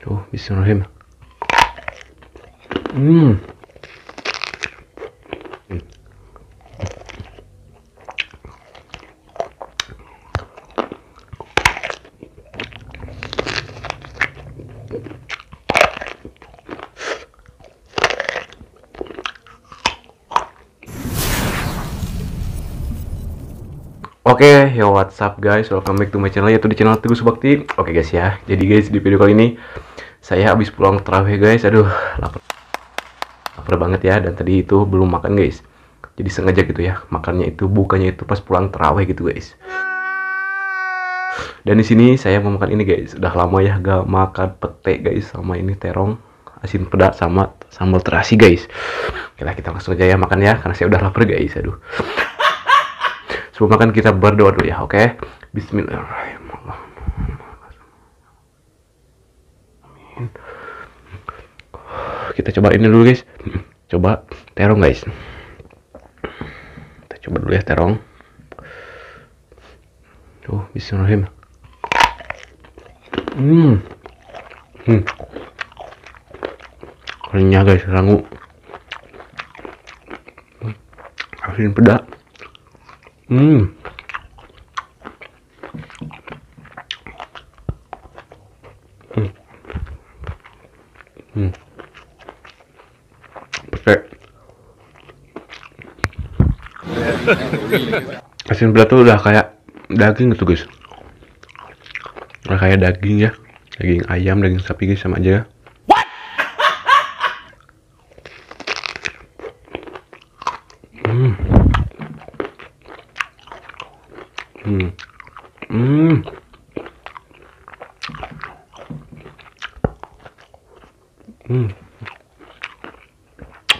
Tuh, bismillahirrahmanirrahim. Hmm. Oke, yo what's up guys, welcome back to my channel, yaitu di channel Teguh Subakti. Oke guys ya, jadi guys di video kali ini saya habis pulang tarawih guys. Aduh, lapar banget ya, dan tadi itu belum makan guys. Jadi sengaja gitu ya, makannya itu bukanya itu pas pulang tarawih gitu guys. Dan di sini saya mau makan ini guys, udah lama ya gak makan pete guys, sama ini terong asin pedas sama sambal terasi guys. Oke lah, kita langsung aja ya makan ya, karena saya udah lapar guys. Aduh. Sebelum makan kita berdoa dulu ya, oke? Bismillahirrahmanirrahim. Amin. Kita coba ini dulu guys. Coba terong guys. Kita coba dulu ya terong. Tuh, bismillahirrahmanirrahim. Kenyang guys, rangu. Asin pedas. Pete. Asin pedas tuh udah kayak daging gitu guys. Udah kayak daging ya. Daging ayam, daging sapi guys, sama aja.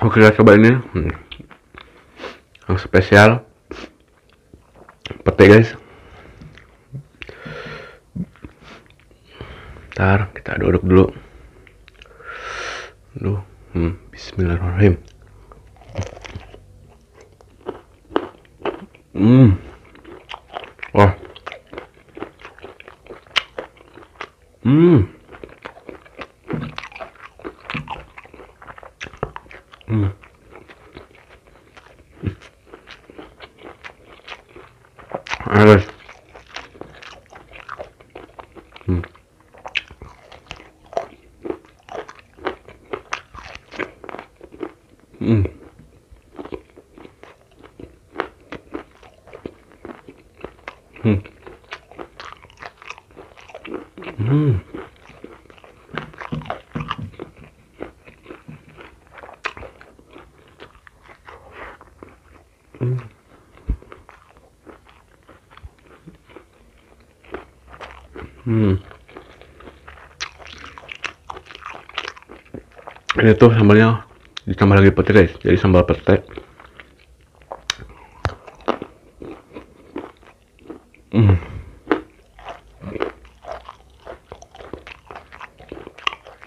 Oke, kita coba ini yang spesial pete guys. Ntar kita aduk dulu. Aduh, bismillahirrahmanirrahim. Wah. Guys. Ini tuh sambalnya ditambah lagi pete guys, jadi sambal pete.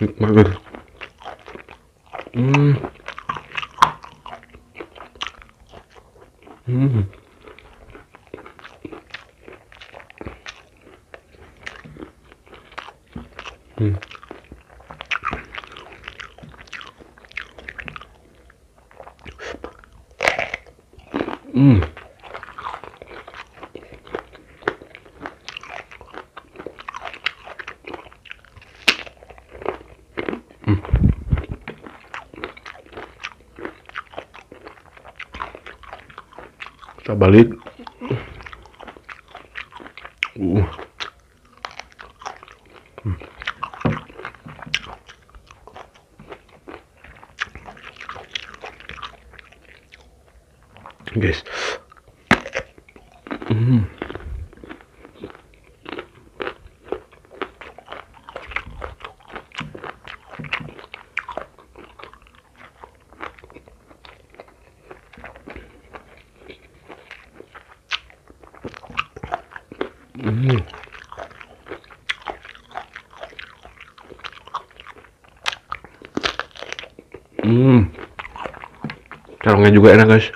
Nikmat guys. Kita balik. Guys. Terongnya juga enak guys.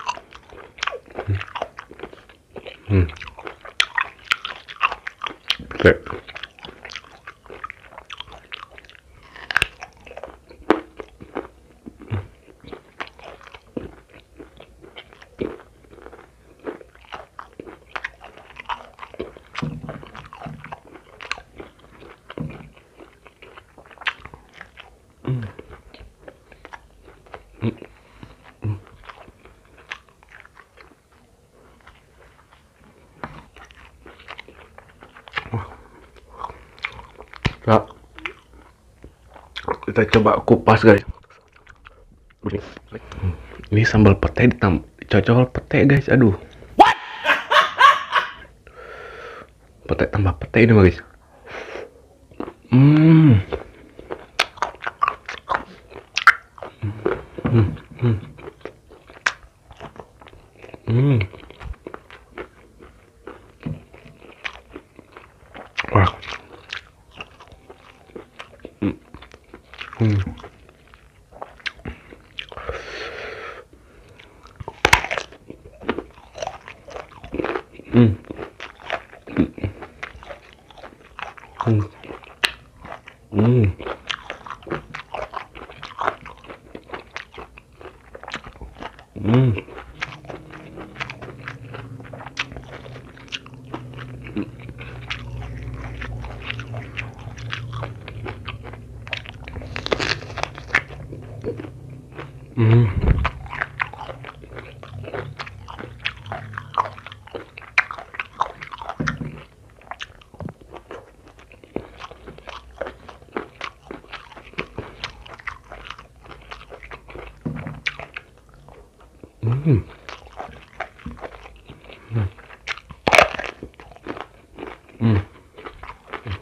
Oke. Ya, kita coba kupas guys. Ini sambal pete dicocol pete guys. Aduh. Pete tambah pete ini guys. Wah.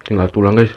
Tinggal tulang guys.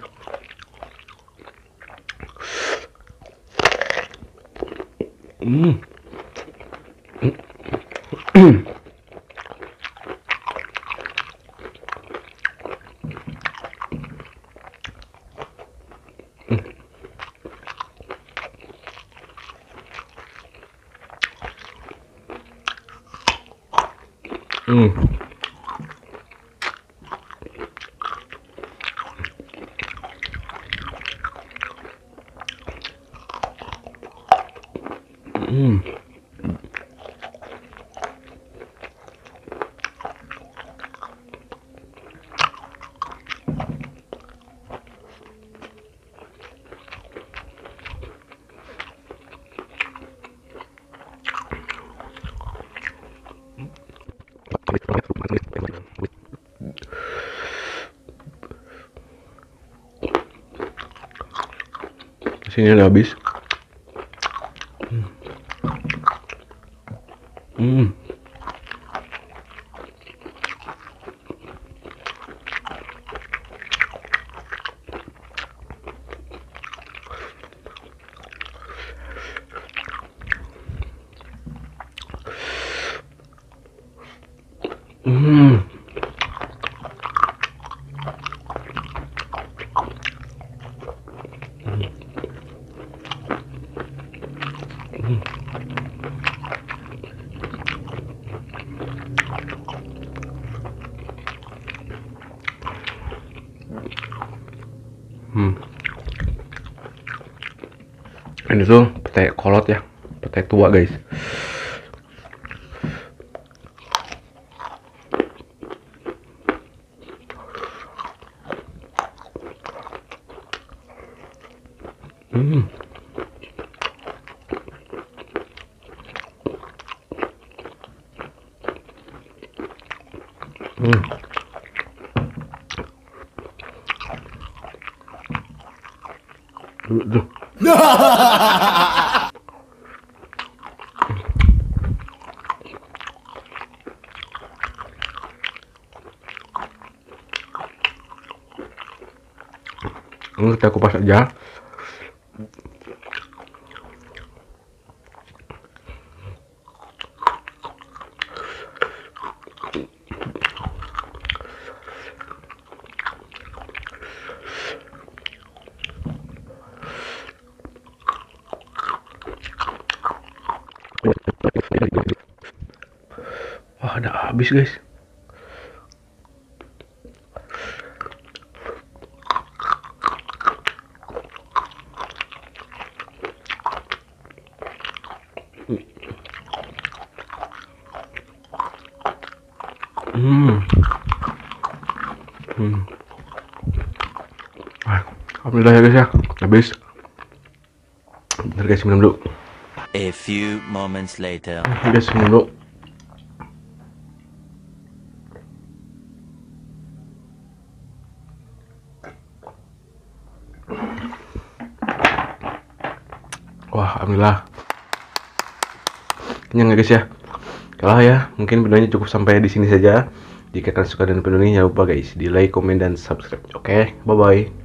Sini udah habis. Ini tuh pete kolot ya, pete tua guys. Tuh. Ini kita kupas aja. Wah, ada habis guys. Alhamdulillah ya guys ya, habis. guys, minum dulu. A few moments later. Guys, minum dulu. Wah, alhamdulillah. Kenyang ya guys ya. Kalau ya, mungkin videonya cukup sampai di sini saja. Jika kalian suka dengan video ini, jangan lupa guys di like, komen, dan subscribe. Oke, bye bye.